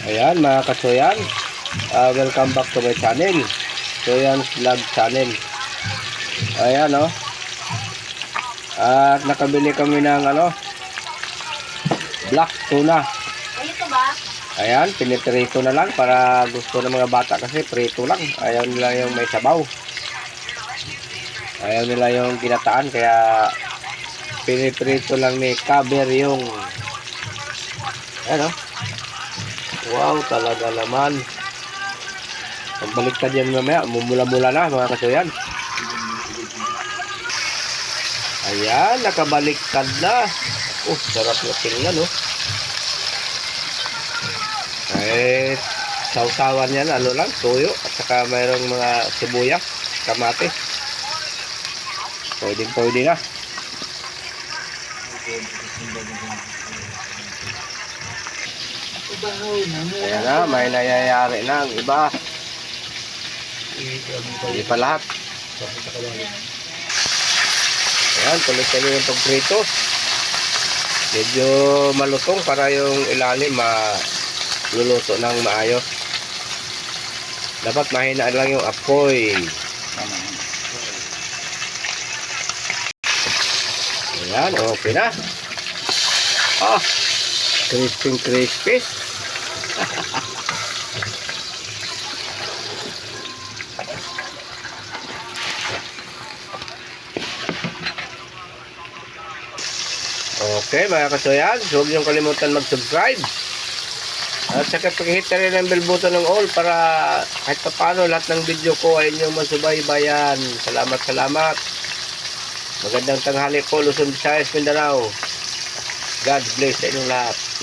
Ayan mga kasoyan, welcome back to my channel, Soyan's Vlog Channel. Ayan at nakabili kami ng black tuna. Ayun ba? Ayan, piniprito na lang para gusto ng mga bata kasi prito lang. Ayaw nila yung may sabaw. Ayaw nila yung ginataan kaya piniprito lang ni Kaber yung wow, talaga naman. Pagbaliktad yan mamaya, mumula-mula na mga kasoyan. Ayan, nakabaliktad na. Sarap na tingnan sausawan yan, lang, tuyo. At saka mayroong mga sibuyas, kamatis. Pwede na. Ayan na, may nangyayari na ang iba. Hindi pa lahat. Ayan, tuloy-tuloy yung pagprito. Medyo malutong para yung ilalim maluluto ng maayos. Dapat mahina lang yung apoy. Ayan, okay na. Crispy. Okay mga kasoyan, huwag niyong kalimutan mag-subscribe. At saka pakihit na rin ang bell button ng all para kahit pa paano lahat ng video ko ay inyong masubaybayan. Salamat. Magandang tanghali po, Luzon, Visayas, Mindanao. God bless sa inyong lahat.